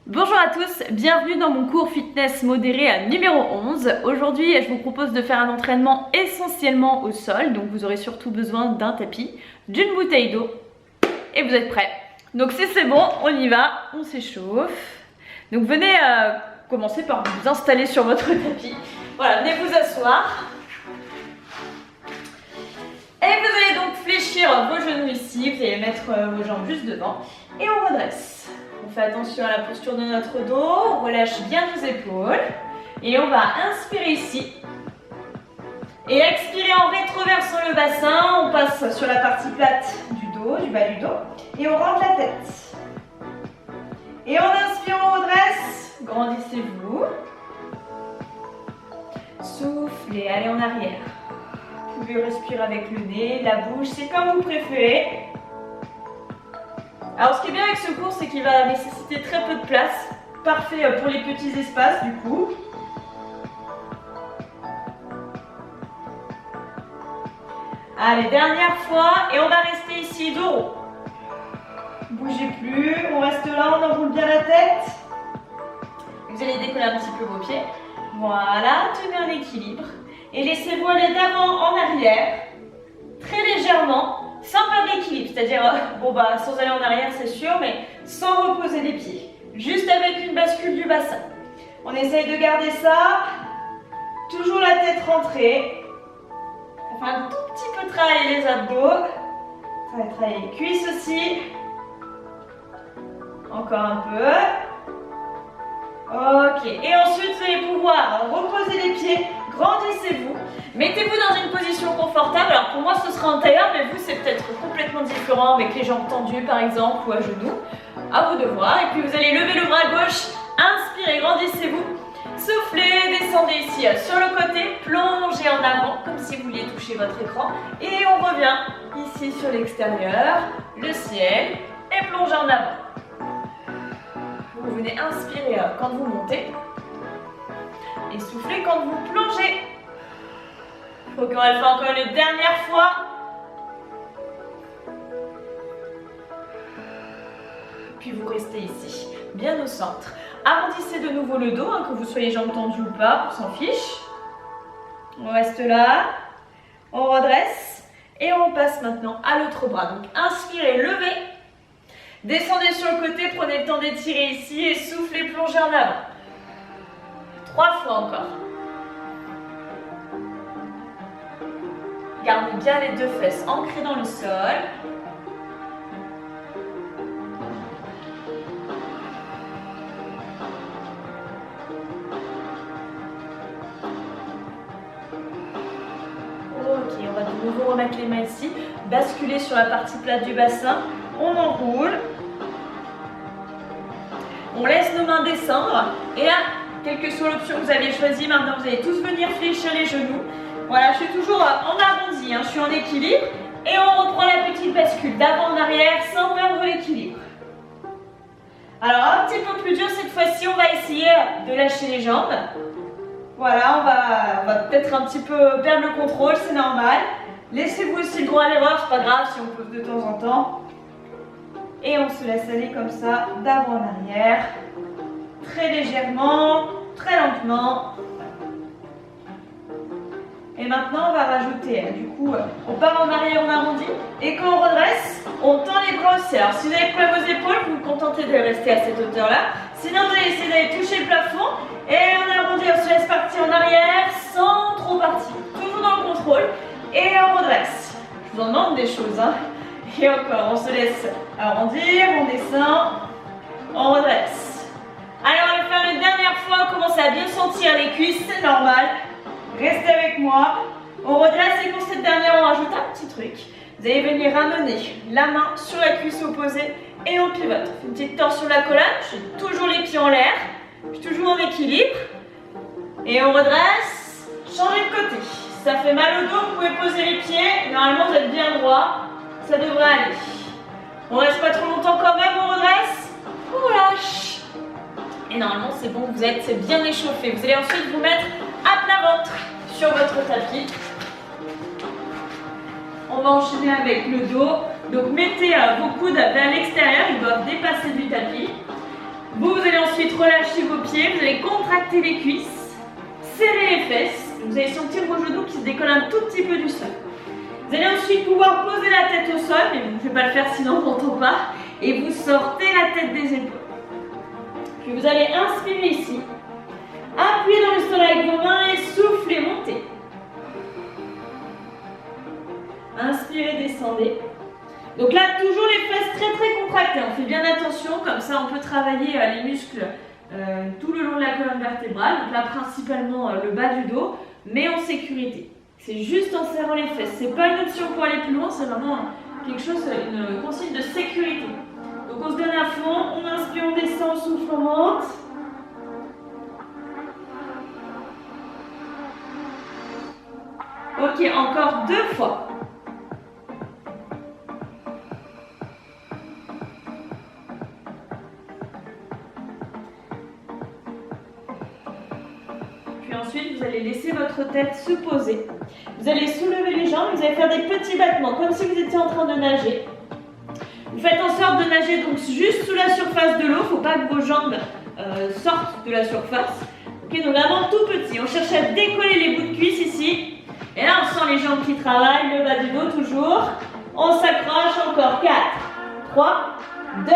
Bonjour à tous, bienvenue dans mon cours fitness modéré numéro 11. Aujourd'hui, je vous propose de faire un entraînement essentiellement au sol, donc vous aurez surtout besoin d'un tapis, d'une bouteille d'eau et vous êtes prêts. Donc si c'est bon, on y va, on s'échauffe. Donc venez commencer par vous installer sur votre tapis. Voilà, venez vous asseoir. Et vous allez donc fléchir vos genoux ici, vous allez mettre vos jambes juste devant et on redresse. On fait attention à la posture de notre dos, on relâche bien nos épaules et on va inspirer ici et expirer en rétroversant le bassin. On passe sur la partie plate du dos, du bas du dos et on rentre la tête. Et on inspire, on redresse, grandissez-vous. Soufflez, allez en arrière. Vous pouvez respirer avec le nez, la bouche, c'est comme vous préférez. Alors ce qui est bien avec ce cours, c'est qu'il va nécessiter très peu de place. Parfait pour les petits espaces du coup. Allez, dernière fois et on va rester ici dos rond. Bougez plus, on reste là, on enroule bien la tête. Vous allez décoller un petit peu vos pieds. Voilà, tenez un équilibre. Et laissez-vous aller d'avant en arrière, très légèrement. Sans perdre l'équilibre, c'est-à-dire, sans aller en arrière c'est sûr, mais sans reposer les pieds. Juste avec une bascule du bassin. On essaye de garder ça. Toujours la tête rentrée. On fait un tout petit peu travailler les abdos. Ça va travailler les cuisses aussi. Encore un peu. Ok. Et ensuite, vous allez pouvoir reposer les pieds. Grandissez-vous. Mettez-vous dans une position confortable. Alors pour moi ce sera en tailleur, mais vous c'est peut-être complètement différent avec les jambes tendues par exemple ou à genoux. À vous de voir. Et puis vous allez lever le bras gauche. Inspirez, grandissez-vous. Soufflez, descendez ici sur le côté. Plongez en avant comme si vous vouliez toucher votre écran. Et on revient ici sur l'extérieur, le ciel et plongez en avant. Vous venez inspirer quand vous montez. Et soufflez quand vous plongez. Donc on va le faire encore une dernière fois. Puis vous restez ici, bien au centre. Arrondissez de nouveau le dos, que vous soyez jambes tendues ou pas, on s'en fiche. On reste là. On redresse. Et on passe maintenant à l'autre bras. Donc inspirez, levez. Descendez sur le côté, prenez le temps d'étirer ici et soufflez, plongez en avant. 3 fois encore. Gardez bien les deux fesses ancrées dans le sol. Ok, on va de nouveau remettre les mains ici. Basculer sur la partie plate du bassin. On enroule. On laisse nos mains descendre. Et là, quelle que soit l'option que vous avez choisie, maintenant vous allez tous venir fléchir les genoux. Voilà, je suis toujours en arrondi, je suis en équilibre. Et on reprend la petite bascule d'avant en arrière sans perdre l'équilibre. Alors un petit peu plus dur cette fois-ci, on va essayer de lâcher les jambes. Voilà, on va peut-être un petit peu perdre le contrôle, c'est normal. Laissez-vous aussi le droit à l'erreur, c'est pas grave si on pose de temps en temps. Et on se laisse aller comme ça, d'avant en arrière. Très légèrement, très lentement. Et maintenant, on va rajouter, du coup, on part en arrière, on arrondit. Et quand on redresse, on tend les bras aussi. Alors, si vous avez problème aux épaules, vous vous contentez de rester à cette hauteur-là. Sinon, vous allez essayer d'aller toucher le plafond. Et on arrondit, on se laisse partir en arrière sans trop partir. Toujours dans le contrôle. Et on redresse. Je vous en demande des choses, Et encore, on se laisse arrondir, on descend, on redresse. Alors, on va le faire une dernière fois. Commencez à bien sentir les cuisses, c'est normal. Restez avec moi. On redresse et pour cette dernière, on rajoute un petit truc. Vous allez venir ramener la main sur la cuisse opposée et on pivote. On fait une petite torsion de la colonne. Je suis toujours les pieds en l'air. Je suis toujours en équilibre. Et on redresse. Changez de côté. Ça fait mal au dos, vous pouvez poser les pieds. Normalement, vous êtes bien droit. Ça devrait aller. On reste pas trop longtemps quand même. On redresse. On relâche. Et normalement, c'est bon. Vous êtes bien échauffé. Vous allez ensuite vous mettre à plat ventre sur votre tapis. On va enchaîner avec le dos. Donc mettez vos coudes vers l'extérieur, ils doivent dépasser du tapis. Vous allez ensuite relâcher vos pieds, vous allez contracter les cuisses, serrer les fesses. Vous allez sentir vos genoux qui se décollent un tout petit peu du sol. Vous allez ensuite pouvoir poser la tête au sol, mais vous ne pouvez pas le faire sinon on n'entend pas. Et vous sortez la tête des épaules. Puis vous allez inspirer ici. Appuyez dans le sol avec vos mains et soufflez, montez. Inspirez, descendez. Donc là, toujours les fesses très contractées. On fait bien attention, comme ça on peut travailler les muscles tout le long de la colonne vertébrale. Donc là, principalement le bas du dos, mais en sécurité. C'est juste en serrant les fesses. C'est pas une option pour aller plus loin, c'est vraiment quelque chose, une consigne de sécurité. Donc on se donne à fond, on inspire, on descend, on souffle, on monte. Ok, encore 2 fois. Puis ensuite, vous allez laisser votre tête se poser. Vous allez soulever les jambes, vous allez faire des petits battements, comme si vous étiez en train de nager. Vous faites en sorte de nager donc juste sous la surface de l'eau, il ne faut pas que vos jambes sortent de la surface. Ok, donc vraiment tout petit. On cherche à décoller les bouts de cuisse ici. Et là, on sent les jambes qui travaillent, le bas du dos toujours. On s'accroche encore. 4, 3, 2,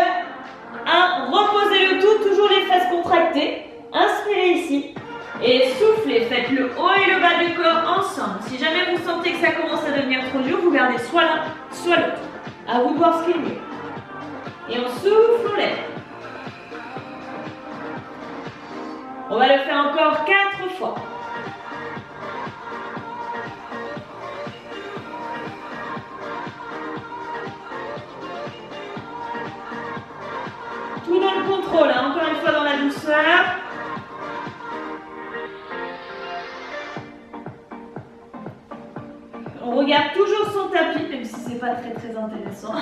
1. Reposez le tout, toujours les fesses contractées. Inspirez ici. Et soufflez, faites le haut et le bas du corps ensemble. Si jamais vous sentez que ça commence à devenir trop dur, vous gardez soit l'un, soit l'autre. À vous de voir ce qui est mieux. Et on souffle, on lève. On va le faire encore 4 fois. Tout dans le contrôle, hein. Encore une fois dans la douceur. On regarde toujours son tapis, même si c'est pas très intéressant,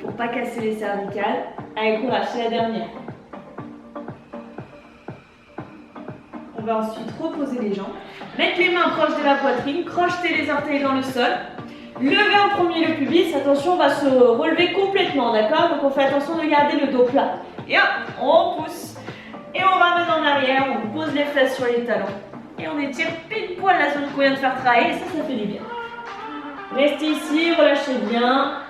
pour pas casser les cervicales. Allez, courage, c'est la dernière. On va ensuite reposer les jambes, mettre les mains proches de la poitrine, crocheter les orteils dans le sol, lever en premier le pubis. Attention, on va se relever complètement, d'accord? Donc on fait attention de garder le dos plat. Et hop, on pousse. Et on ramène en arrière, on pose les fesses sur les talons. Et on étire pile poil la zone qu'on vient de faire travailler, et ça fait du bien. Restez ici, relâchez bien.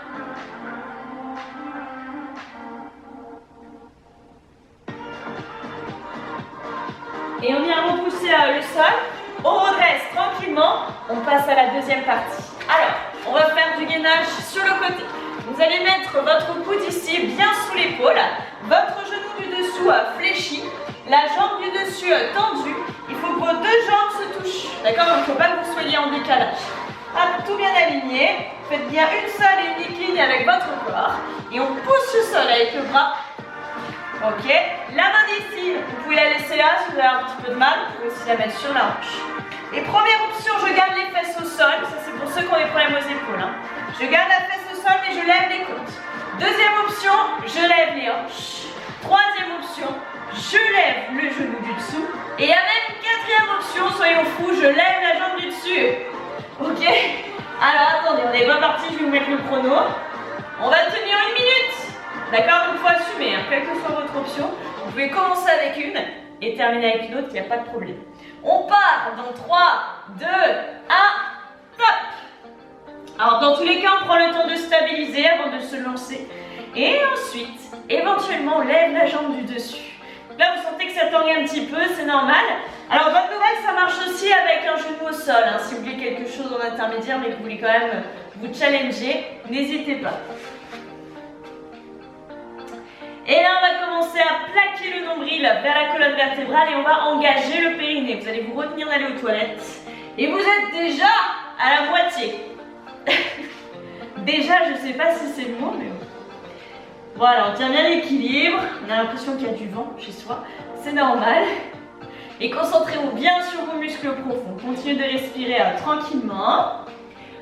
Et on vient repousser le sol. On redresse tranquillement. On passe à la deuxième partie. Alors, on va faire du gainage sur le côté. Vous allez mettre votre coude ici bien sous l'épaule. Votre genou du dessous fléchi. La jambe du dessus tendue. Il faut que vos 2 jambes se touchent. D'accord? Il ne faut pas que vous soyez en décalage. Hop, tout bien aligné. Faites bien une seule et unique ligne avec votre corps. Et on pousse le sol avec le bras. Ok. La main d'ici, vous pouvez la laisser là si vous avez un petit peu de mal. Vous pouvez aussi la mettre sur la hanche. Et première option, je garde les fesses au sol. Ça, c'est pour ceux qui ont des problèmes aux épaules. Hein. Je garde la fesse au sol, mais je lève les côtes. Deuxième option, je lève les hanches. Troisième option, je lève le genou du dessous. Et il y a même une quatrième option, soyons fous, je lève la jambe du dessus. Ok? Alors attendez, on n'est pas parti, je vais vous mettre le chrono. On va tenir 1 minute. D'accord? Donc il faut assumer, hein, quelle que soit votre option. Vous pouvez commencer avec une et terminer avec une autre, il n'y a pas de problème. On part dans 3, 2, 1, hop! Alors dans tous les cas, on prend le temps de stabiliser avant de se lancer. Et ensuite, éventuellement, on lève la jambe du dessus. Là, vous sentez que ça tangue un petit peu, c'est normal. Alors, bonne nouvelle, ça marche aussi avec un genou au sol. Hein. Si vous voulez quelque chose en intermédiaire, mais que vous voulez quand même vous challenger, n'hésitez pas. Et là, on va commencer à plaquer le nombril vers la colonne vertébrale et on va engager le périnée. Vous allez vous retenir d'aller aux toilettes. Et vous êtes déjà à la moitié. Déjà, je ne sais pas si c'est le mot, mais bon. Voilà, on tient bien l'équilibre. On a l'impression qu'il y a du vent chez soi. C'est normal. Et concentrez-vous bien sur vos muscles profonds. Continuez de respirer tranquillement.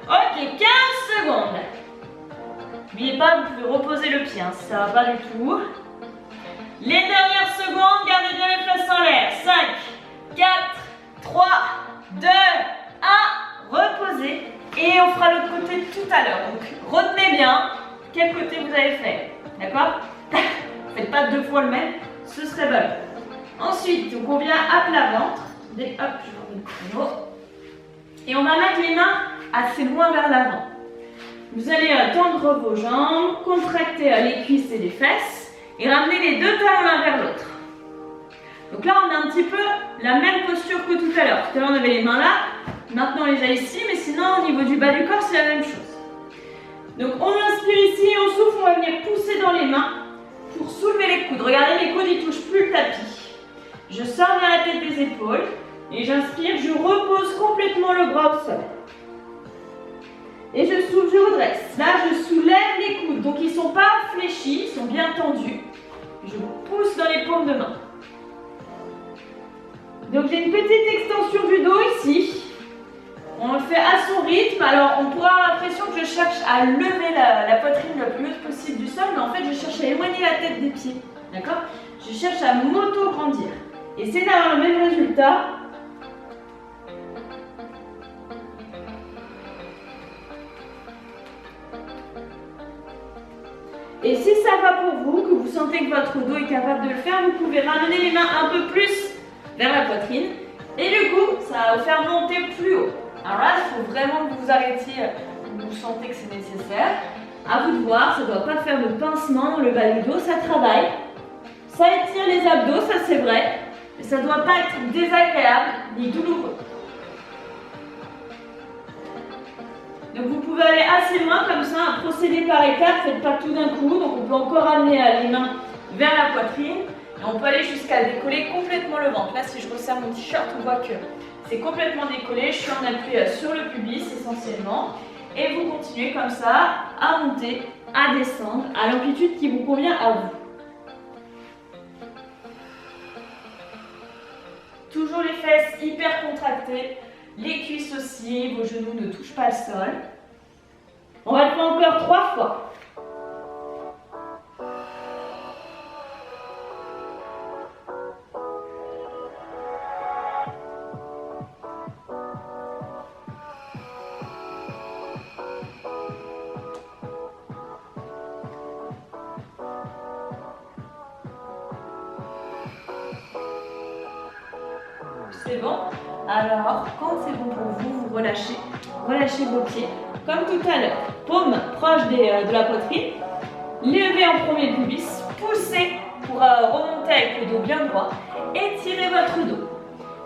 Ok, 15 secondes. N'oubliez pas, vous pouvez reposer le pied, hein, si ça ne va pas du tout. Les dernières secondes, gardez bien les fesses en l'air. 5, 4, 3, 2, 1. Reposez. Et on fera l'autre côté tout à l'heure. Donc, retenez bien quel côté vous avez fait. D'accord? Faites pas 2 fois le même, ce serait bon. Ensuite, donc on vient à plat ventre. Hop, je remets le chrono. Et on va mettre les mains assez loin vers l'avant. Vous allez tendre vos jambes, contracter les cuisses et les fesses et ramener les deux talons l'un vers l'autre. Donc là, on a un petit peu la même posture que tout à l'heure. Tout à l'heure, on avait les mains là. Maintenant, on les a ici, mais sinon, au niveau du bas du corps, c'est la même chose. Donc, on inspire ici et on souffle. On va venir pousser dans les mains pour soulever les coudes. Regardez, les coudes, ils ne touchent plus le tapis. Je sors vers la tête des épaules et j'inspire. Je repose complètement le bras au sol. Et je souffle, je redresse. Là, je soulève les coudes. Donc, ils ne sont pas fléchis, ils sont bien tendus. Je pousse dans les paumes de main. Donc, j'ai une petite extension du dos ici. On le fait à son rythme. Alors, on pourra avoir l'impression que je cherche à lever la poitrine le plus haut possible du sol. Mais en fait, je cherche à éloigner la tête des pieds. D'accord? Je cherche à m'auto-grandir. Essayez d'avoir le même résultat. Et si ça va pour vous, que vous sentez que votre dos est capable de le faire, vous pouvez ramener les mains un peu plus vers la poitrine. Et du coup, ça va vous faire monter plus haut. Alors là, il faut vraiment que vous arrêtiez où vous sentez que c'est nécessaire. À vous de voir, ça ne doit pas faire de pincement dans le bas du dos, ça travaille. Ça étire les abdos, ça c'est vrai. Mais ça ne doit pas être désagréable ni douloureux. Donc vous pouvez aller assez loin comme ça, procéder par étapes, faites pas tout d'un coup. Donc on peut encore amener les mains vers la poitrine. Et on peut aller jusqu'à décoller complètement le ventre. Là, si je resserre mon t-shirt, on voit que c'est complètement décollé. Je suis en appui sur le pubis essentiellement. Et vous continuez comme ça à monter, à descendre à l'amplitude qui vous convient à vous. Toujours les fesses hyper contractées, les cuisses aussi, vos genoux ne touchent pas le sol. On va le faire encore 3 fois. C'est bon? Alors, quand c'est bon pour vous, vous relâchez vos pieds. Comme tout à l'heure, paume proche de la poitrine, levez en premier pubis, poussez pour remonter avec le dos bien droit, étirez votre dos.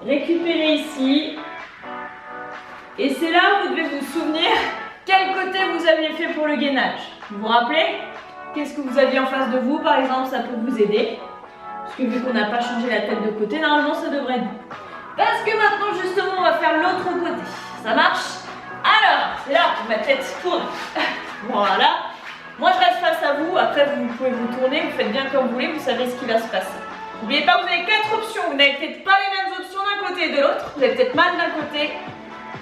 Récupérez ici. Et c'est là où vous devez vous souvenir quel côté vous aviez fait pour le gainage. Vous vous rappelez? Qu'est-ce que vous aviez en face de vous, par exemple, ça peut vous aider. Parce que vu qu'on n'a pas changé la tête de côté, normalement ça devrait être bon. Parce que maintenant, justement, on va faire l'autre côté. Ça marche? Alors, c'est là que ma tête tourne. Voilà. Moi, je reste face à vous. Après, vous pouvez vous tourner. Vous faites bien comme vous voulez. Vous savez ce qui va se passer. N'oubliez pas, vous avez 4 options. Vous n'avez peut-être pas les mêmes options d'un côté et de l'autre. Vous avez peut-être mal d'un côté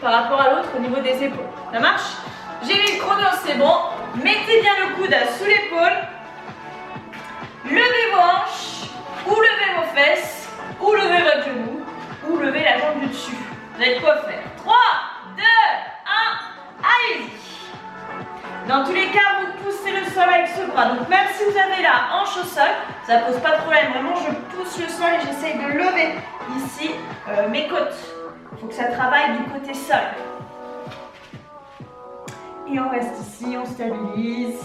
par rapport à l'autre au niveau des épaules. Ça marche? J'ai mis le chrono, c'est bon. Mettez bien le coude sous l'épaule. Levez vos hanches. Ou levez vos fesses. Ou levez votre genou. Ou levez la jambe du dessus. Vous avez de quoi faire. 3, 2, 1, allez-y. Dans tous les cas, vous poussez le sol avec ce bras. Donc même si vous avez la hanche au sol, ça ne pose pas de problème. Vraiment, je pousse le sol et j'essaye de lever ici mes côtes. Il faut que ça travaille du côté sol. Et on reste ici, on stabilise.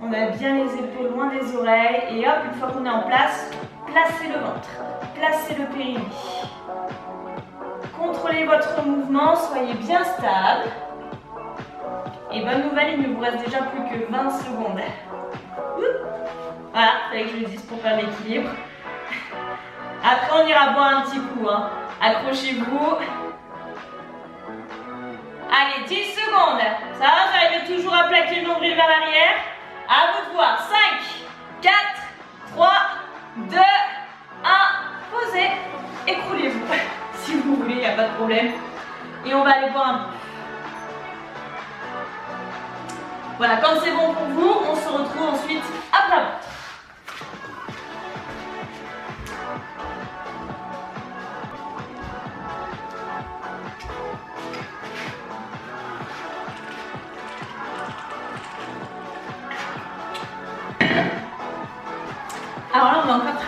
On a bien les épaules loin des oreilles. Et hop, une fois qu'on est en place, placez le ventre. Placez le périnée. Contrôlez votre mouvement, soyez bien stable. Et bonne nouvelle, il ne vous reste déjà plus que 20 secondes. Voilà, il fallait que je le dise pour faire l'équilibre. Après, on ira boire un petit coup. Hein. Accrochez-vous. Allez, 10 secondes. Ça va, j'arrive toujours à plaquer le nombril vers l'arrière. À vous de voir. 5, 4, 3, 2, 1. Posez. Écroulez-vous. Si vous voulez, il n'y a pas de problème. Et on va aller boire un peu. Voilà, quand c'est bon pour vous, on se retrouve ensuite à plat ventre.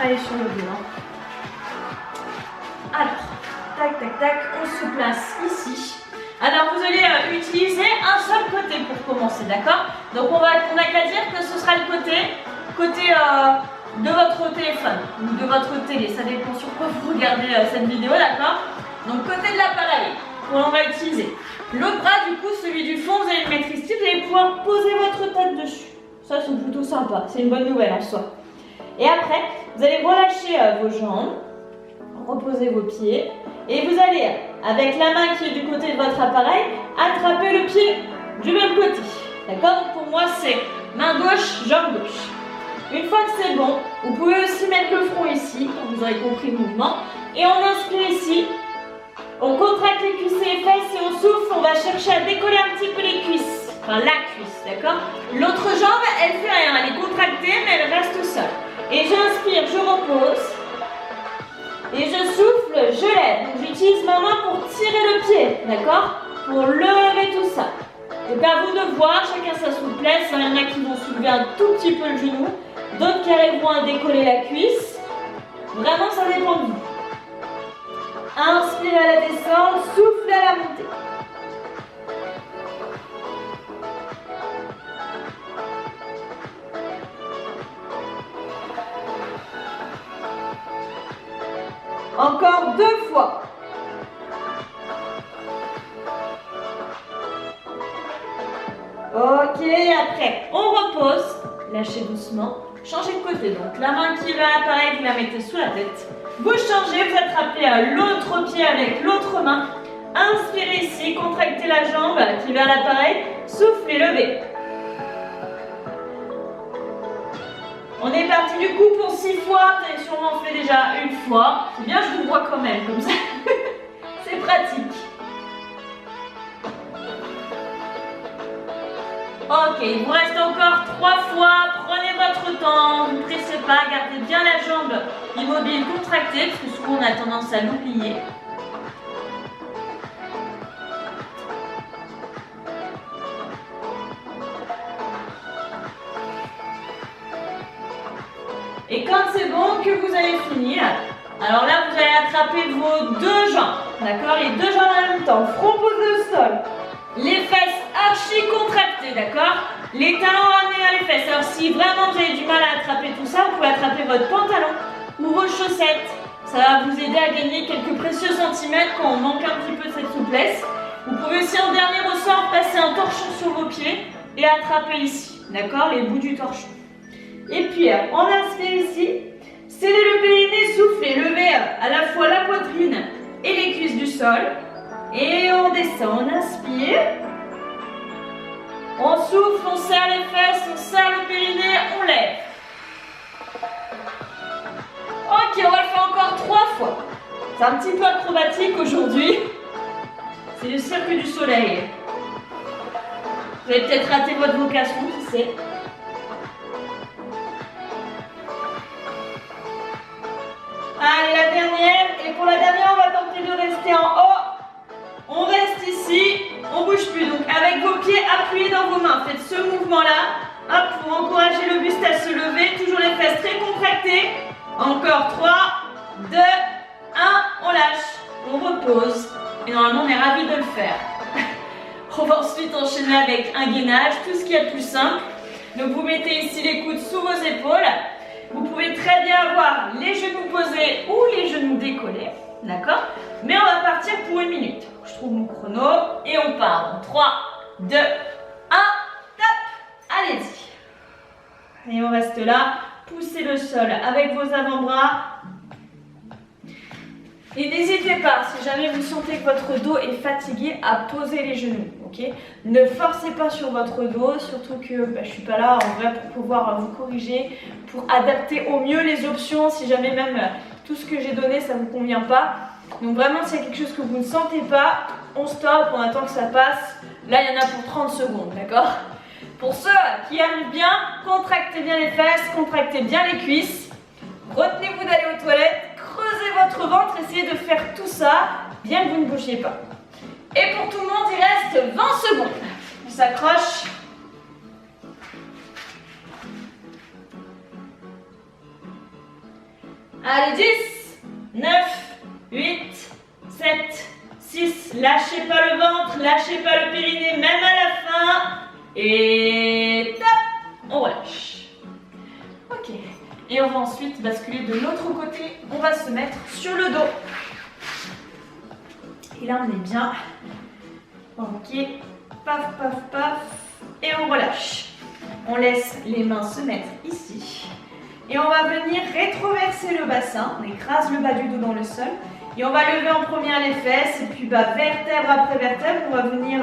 travailler sur le dos. Hein. Alors, tac, tac, tac, on se place ici. Alors, vous allez utiliser un seul côté pour commencer, d'accord? Donc, on n'a qu'à dire que ce sera le côté de votre téléphone ou de votre télé. Ça dépend sur quoi vous regardez cette vidéo, d'accord? Donc, côté de l'appareil qu'on va utiliser. L'autre bras, du coup, celui du fond, vous allez le mettre ici. Vous allez pouvoir poser votre tête dessus. Ça, c'est plutôt sympa. C'est une bonne nouvelle en soi. Et après, vous allez relâcher vos jambes. Reposez vos pieds. Et vous allez, avec la main qui est du côté de votre appareil, attraper le pied du même côté. D'accord? Donc pour moi, c'est main gauche, jambe gauche. Une fois que c'est bon, vous pouvez aussi mettre le front ici, vous aurez compris le mouvement. Et on inspire ici. On contracte les cuisses et les fesses et on souffle. On va chercher à décoller un petit peu les cuisses. Enfin, la cuisse, d'accord? L'autre jambe, elle fait rien. Elle est contractée, mais elle reste seule. Et j'inspire, je repose. Et je souffle, je lève. Donc j'utilise ma main pour tirer le pied, d'accord? Pour lever tout ça. Donc à vous de voir, chacun sa souplesse. Il y en a qui vont soulever un tout petit peu le genou. D'autres qui arriveront à décoller la cuisse. Vraiment, ça dépend de vous. Inspirez à la descente, soufflez à la montée. Encore 2 fois. Ok, après, on repose. Lâchez doucement. Changez de côté. Donc, la main qui va à l'appareil, vous la mettez sous la tête. Vous changez, vous attrapez l'autre pied avec l'autre main. Inspirez ici, contractez la jambe qui va à l'appareil. Soufflez, levez. On est parti du coup pour 6 fois. Vous avez sûrement fait déjà une fois. C'est bien, je vous vois quand même comme ça. C'est pratique. Ok, il vous reste encore 3 fois. Prenez votre temps, ne vous pressez pas. Gardez bien la jambe immobile contractée parce que souvent on a tendance à l'oublier. Et quand c'est bon, que vous avez fini, alors là vous allez attraper vos 2 jambes, d'accord? Les 2 jambes en même temps, front posé au sol, les fesses archi contractées, d'accord? Les talons ramenés à les fesses. Alors si vraiment vous avez du mal à attraper tout ça, vous pouvez attraper votre pantalon ou vos chaussettes. Ça va vous aider à gagner quelques précieux centimètres quand on manque un petit peu de cette souplesse. Vous pouvez aussi en dernier ressort passer un torchon sur vos pieds et attraper ici, d'accord? Les bouts du torchon. Et puis, on inspire ici, scellez le périnée, soufflez, levez à la fois la poitrine et les cuisses du sol. Et on descend, on inspire. On souffle, on serre les fesses, on serre le périnée, on lève. Ok, on va le faire encore 3 fois. C'est un petit peu acrobatique aujourd'hui. C'est le cirque du soleil. Vous avez peut-être raté votre vocation, qui sait. Allez, la dernière. Et pour la dernière, on va tenter de rester en haut. On reste ici. On ne bouge plus. Donc, avec vos pieds appuyés dans vos mains. Faites ce mouvement-là. Hop, pour encourager le buste à se lever. Toujours les fesses très contractées. Encore 3, 2, 1. On lâche. On repose. Et normalement, on est ravis de le faire. On va ensuite enchaîner avec un gainage. Tout ce qui est plus simple. Donc, vous mettez ici les coudes sous vos épaules. Vous pouvez très bien avoir les genoux posés ou les genoux décollés, d'accord? Mais on va partir pour 1 minute. Je trouve mon chrono et on part. 3, 2, 1, top! Allez-y. Et on reste là. Poussez le sol avec vos avant-bras. Et n'hésitez pas, si jamais vous sentez que votre dos est fatigué, à poser les genoux, ok? Ne forcez pas sur votre dos, surtout que je ne suis pas là en vrai pour pouvoir vous corriger, pour adapter au mieux les options, si jamais même tout ce que j'ai donné ça ne vous convient pas. Donc vraiment, s'il y a quelque chose que vous ne sentez pas, on stoppe, on attend que ça passe. Là, il y en a pour 30 secondes, d'accord? Pour ceux qui arrivent bien, contractez bien les fesses, contractez bien les cuisses. Retenez-vous d'aller aux toilettes. Creusez votre ventre, essayez de faire tout ça, bien que vous ne bougiez pas. Et pour tout le monde, il reste 20 secondes. On s'accroche. Allez, 10, 9, 8, 7, 6. Lâchez pas le ventre, lâchez pas le périnée, même à la fin. Et top, on relâche. Ok. Et on va ensuite basculer de l'autre côté. On va se mettre sur le dos. Et là, on est bien. Ok. Paf, paf, paf. Et on relâche. On laisse les mains se mettre ici. Et on va venir rétroverser le bassin. On écrase le bas du dos dans le sol. Et on va lever en première les fesses. Et puis, vertèbre après vertèbre, on va venir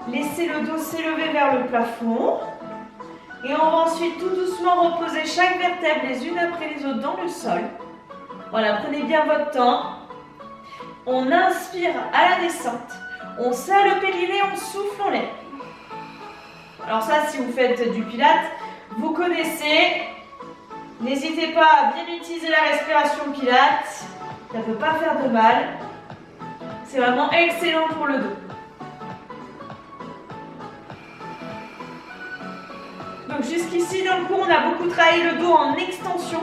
laisser le dos s'élever vers le plafond. Et on va ensuite tout doucement reposer chaque vertèbre les unes après les autres dans le sol. Voilà, prenez bien votre temps. On inspire à la descente. On serre le périnée, on souffle, on lève. Alors ça, si vous faites du pilates, vous connaissez. N'hésitez pas à bien utiliser la respiration pilates. Ça ne peut pas faire de mal. C'est vraiment excellent pour le dos. Donc jusqu'ici dans le cours, on a beaucoup travaillé le dos en extension.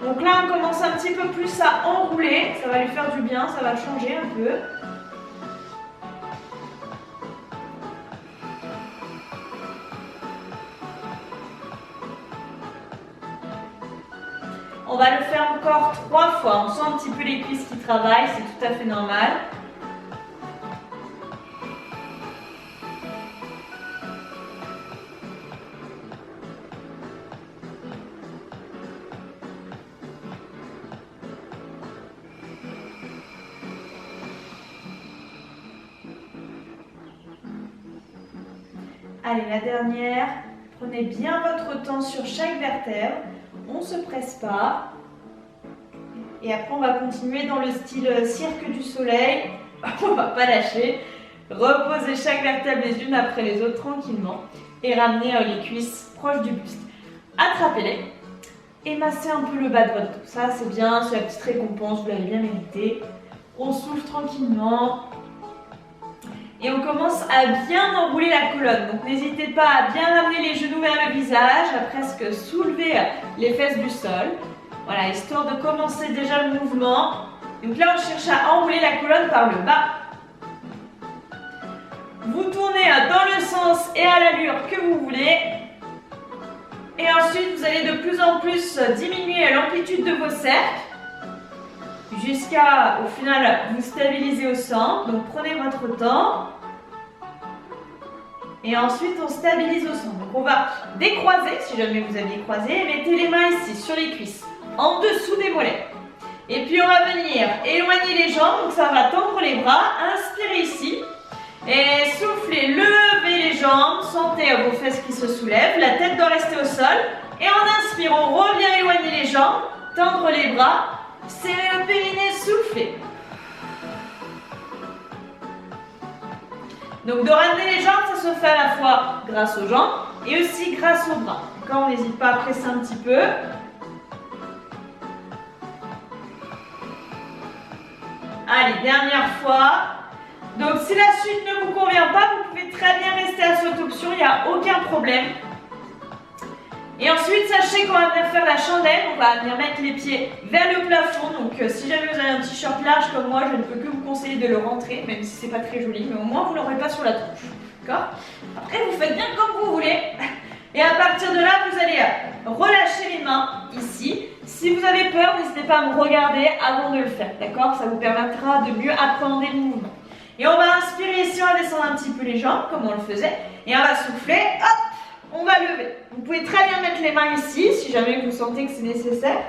Donc là, on commence un petit peu plus à enrouler. Ça va lui faire du bien, ça va le changer un peu. On va le faire encore 3 fois. On sent un petit peu les cuisses qui travaillent, c'est tout à fait normal. Allez, la dernière. Prenez bien votre temps sur chaque vertèbre. On ne se presse pas. Et après, on va continuer dans le style cirque du soleil. On ne va pas lâcher. Reposez chaque vertèbre les unes après les autres tranquillement. Et ramenez les cuisses proches du buste. Attrapez-les. Et massez un peu le bas de votre dos. Ça, c'est bien. C'est la petite récompense. Vous l'avez bien mérité. On souffle tranquillement. Et on commence à bien enrouler la colonne. Donc n'hésitez pas à bien ramener les genoux vers le visage, à presque soulever les fesses du sol. Voilà, histoire de commencer déjà le mouvement. Donc là, on cherche à enrouler la colonne par le bas. Vous tournez dans le sens et à l'allure que vous voulez. Et ensuite, vous allez de plus en plus diminuer l'amplitude de vos cercles. Jusqu'à, au final, vous stabiliser au centre. Donc prenez votre temps. Et ensuite, on stabilise au centre. Donc on va décroiser, si jamais vous aviez croisé. Mettez les mains ici, sur les cuisses, en dessous des mollets. Et puis on va venir éloigner les jambes. Donc ça va tendre les bras. Inspirez ici. Et soufflez, levez les jambes. Sentez vos fesses qui se soulèvent. La tête doit rester au sol. Et en inspirant, on revient éloigner les jambes. Tendre les bras. Serrez le périnée, soufflez. Donc de ramener les jambes, ça se fait à la fois grâce aux jambes et aussi grâce aux bras. D'accord, on n'hésite pas à presser un petit peu. Allez, dernière fois. Donc si la suite ne vous convient pas, vous pouvez très bien rester à cette option, il n'y a aucun problème. Et ensuite, sachez qu'on va venir faire la chandelle, on va venir mettre les pieds vers le plafond. Donc si jamais vous avez un t-shirt large comme moi, je ne peux que vous conseiller de le rentrer, même si c'est pas très joli, mais au moins vous ne l'aurez pas sur la tronche. D'accord? Après, vous faites bien comme vous voulez. Et à partir de là, vous allez relâcher les mains ici. Si vous avez peur, n'hésitez pas à me regarder avant de le faire. D'accord? Ça vous permettra de mieux appréhender le mouvement. Et on va inspirer ici, on va descendre un petit peu les jambes, comme on le faisait. Et on va souffler, hop! On va lever. Vous pouvez très bien mettre les mains ici, si jamais vous sentez que c'est nécessaire.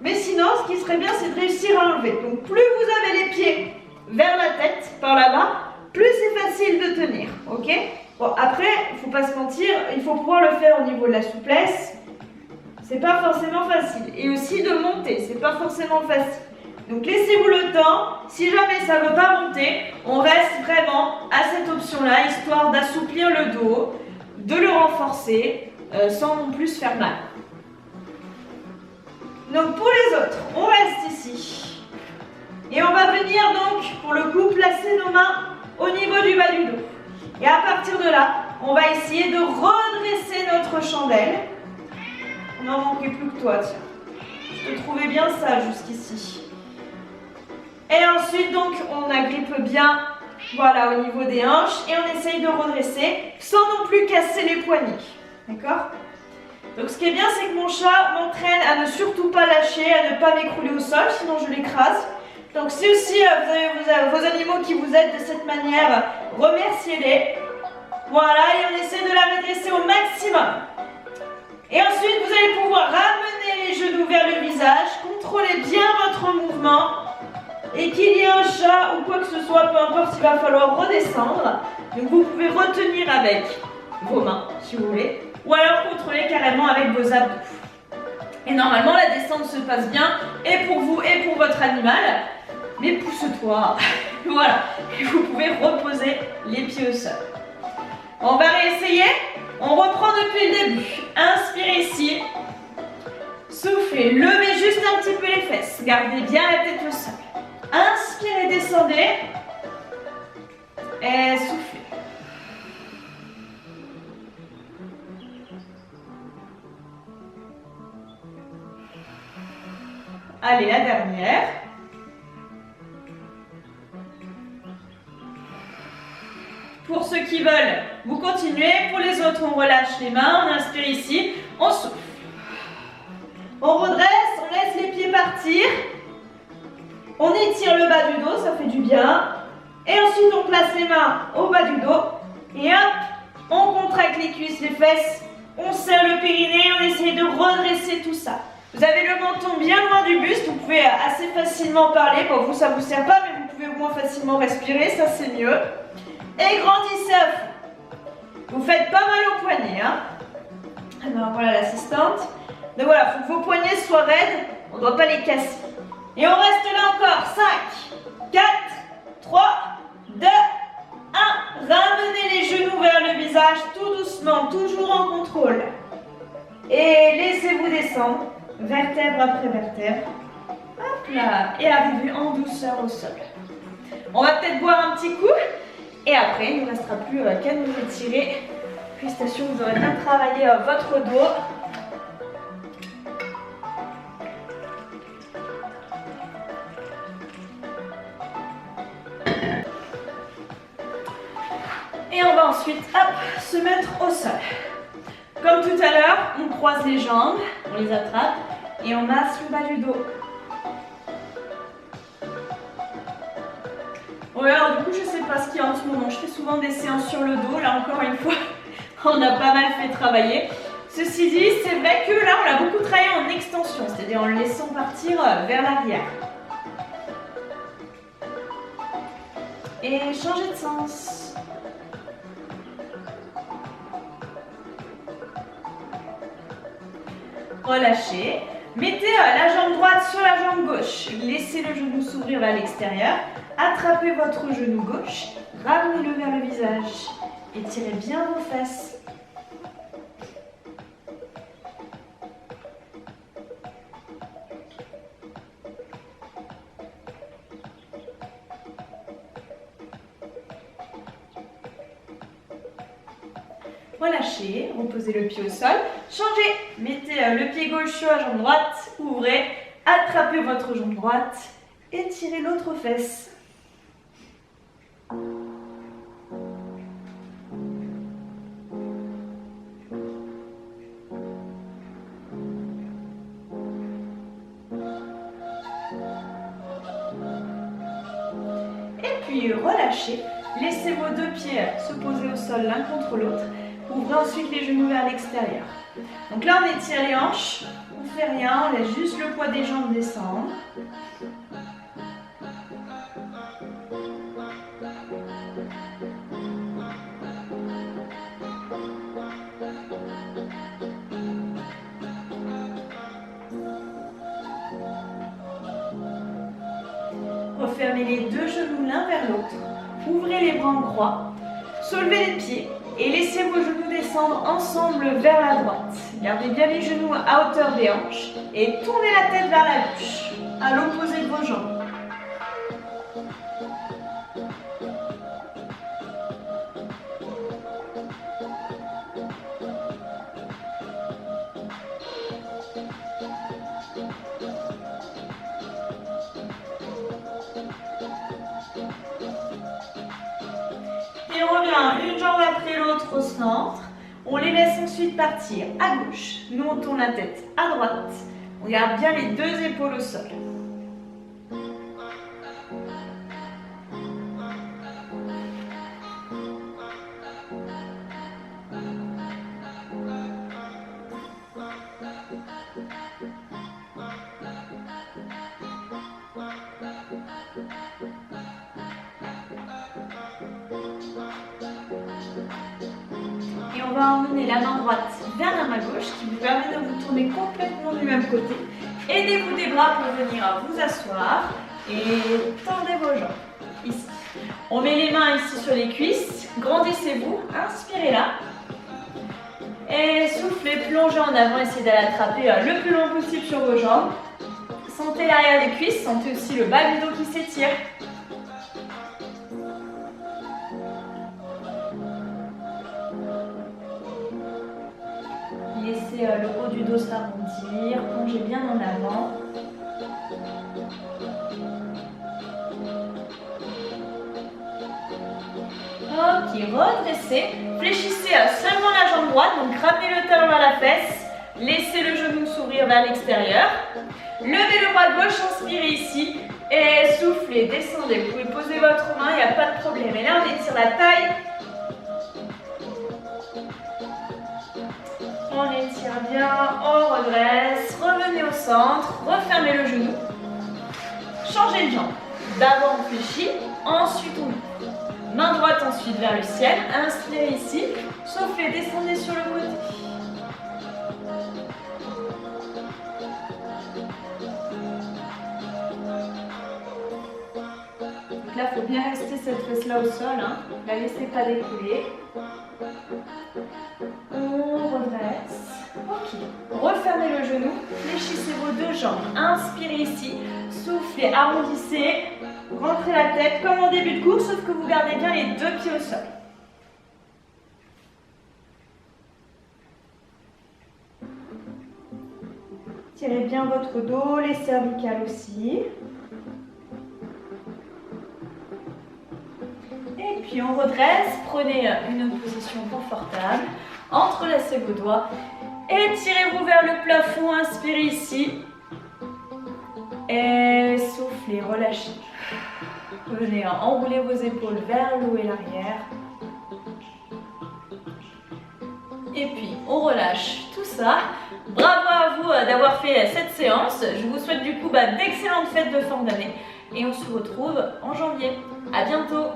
Mais sinon, ce qui serait bien, c'est de réussir à enlever. Donc, plus vous avez les pieds vers la tête, par là-bas, plus c'est facile de tenir. Ok? Bon, après, il ne faut pas se mentir, il faut pouvoir le faire au niveau de la souplesse. C'est pas forcément facile. Et aussi de monter, c'est pas forcément facile. Donc, laissez-vous le temps. Si jamais ça ne veut pas monter, on reste vraiment à cette option-là, histoire d'assouplir le dos, de le renforcer sans non plus se faire mal. Donc pour les autres, on reste ici. Et on va venir donc, pour le coup, placer nos mains au niveau du bas du dos. Et à partir de là, on va essayer de redresser notre chandelle. On n'en manquait plus que toi, tiens. Je te trouvais bien sale jusqu'ici. Et ensuite, donc, on agrippe bien, voilà, au niveau des hanches et on essaye de redresser sans non plus casser les poignets. D'accord? Donc, ce qui est bien, c'est que mon chat m'entraîne à ne surtout pas lâcher, à ne pas m'écrouler au sol, sinon je l'écrase. Donc, si aussi vous avez vos animaux qui vous aident de cette manière, remerciez-les. Voilà, et on essaie de la redresser au maximum. Et ensuite, vous allez pouvoir ramener les genoux vers le visage, contrôlez bien votre mouvement. Et qu'il y ait un chat ou quoi que ce soit, peu importe, il va falloir redescendre. Donc vous pouvez retenir avec vos mains, si vous voulez, ou alors contrôler carrément avec vos abdos. Et normalement, la descente se passe bien, et pour vous et pour votre animal. Mais pousse-toi. Voilà. Et vous pouvez reposer les pieds au sol. On va réessayer. On reprend depuis le début. Inspirez ici. Soufflez. Levez juste un petit peu les fesses. Gardez bien la tête au sol. Inspirez, descendez. Et soufflez. Allez, la dernière. Pour ceux qui veulent, vous continuez. Pour les autres, on relâche les mains. On inspire ici. On souffle. On redresse. On laisse les pieds partir. On étire le bas du dos, ça fait du bien. Et ensuite, on place les mains au bas du dos. Et hop, on contracte les cuisses, les fesses. On serre le périnée, on essaye de redresser tout ça. Vous avez le menton bien loin du buste, vous pouvez assez facilement parler. Bon, vous, ça ne vous sert pas, mais vous pouvez au moins facilement respirer, ça c'est mieux. Et grandissez à fond. Vous faites pas mal aux poignets, hein. Alors voilà l'assistante. Donc voilà, il faut que vos poignets soient raides, on ne doit pas les casser. Et on reste là encore. 5, 4, 3, 2, 1. Ramenez les genoux vers le visage tout doucement, toujours en contrôle. Et laissez-vous descendre, vertèbre après vertèbre. Hop là. Et arrivez en douceur au sol. On va peut-être boire un petit coup. Et après, il ne nous restera plus qu'à nous étirer. Félicitations, vous aurez bien travaillé votre dos. Et on va ensuite, hop, se mettre au sol. Comme tout à l'heure, on croise les jambes, on les attrape et on masse le bas du dos. Ouais, alors du coup, je sais pas ce qu'il y a en ce moment. Je fais souvent des séances sur le dos. Là, encore une fois, on a pas mal fait travailler. Ceci dit, c'est vrai que là, on a beaucoup travaillé en extension, c'est-à-dire en le laissant partir vers l'arrière. Et changer de sens. Relâchez. Mettez la jambe droite sur la jambe gauche. Laissez le genou s'ouvrir vers l'extérieur. Attrapez votre genou gauche. Ramenez-le vers le visage. Étirez bien vos fesses. Relâchez, reposez le pied au sol, changez, mettez le pied gauche sur la jambe droite, ouvrez, attrapez votre jambe droite, étirez l'autre fesse. Et puis relâchez, laissez vos deux pieds se poser au sol l'un contre l'autre. Ouvrez ensuite les genoux vers l'extérieur. Donc là, on étire les hanches. On ne fait rien, on laisse juste le poids des jambes descendre. Refermez les deux genoux l'un vers l'autre. Ouvrez les bras en croix. Soulevez les pieds. Et laissez vos genoux descendre ensemble vers la droite. Gardez bien les genoux à hauteur des hanches. Et tournez la tête vers la gauche, à l'opposé de vos jambes. mains, une jambe après l'autre au centre. On les laisse ensuite partir à gauche. Nous, on tourne la tête à droite. On garde bien les deux épaules au sol. Et on va emmener la main droite vers la main gauche qui vous permet de vous tourner complètement du même côté. Aidez-vous des bras pour venir vous asseoir et tendez vos jambes. Ici. On met les mains ici sur les cuisses. Grandissez-vous. Inspirez là. Et soufflez, plongez en avant. Essayez d'aller attraper le plus long possible sur vos jambes. Sentez l'arrière des cuisses. Sentez aussi le bas du dos qui s'étire. Laissez le haut du dos s'arrondir, plongez bien en avant. Ok, redressez. Fléchissez seulement la jambe droite, donc ramenez le talon vers la fesse. Laissez le genou s'ouvrir vers l'extérieur. Levez le bras gauche, inspirez ici. Et soufflez, descendez. Vous pouvez poser votre main, il n'y a pas de problème. Et là, on étire la taille. On étire bien, on redresse, revenez au centre, refermez le genou, changez de jambe. D'abord on fléchit, ensuite on ouvre. Main droite ensuite vers le ciel, inspirez ici, soufflez, descendez sur le côté. Donc là, il faut bien rester cette fesse-là au sol, hein. Ne la laissez pas découler. On redresse. Ok. Refermez le genou. Fléchissez vos deux jambes. Inspirez ici. Soufflez, arrondissez. Rentrez la tête comme en début de cours, sauf que vous gardez bien les deux pieds au sol. Tirez bien votre dos, les cervicales aussi. Et puis on redresse, prenez une position confortable, entrelacez vos doigts, étirez-vous vers le plafond, inspirez ici, et soufflez, relâchez. Venez enrouler vos épaules vers le haut et l'arrière. Et puis on relâche tout ça. Bravo à vous d'avoir fait cette séance. Je vous souhaite du coup d'excellentes fêtes de fin d'année et on se retrouve en janvier. À bientôt.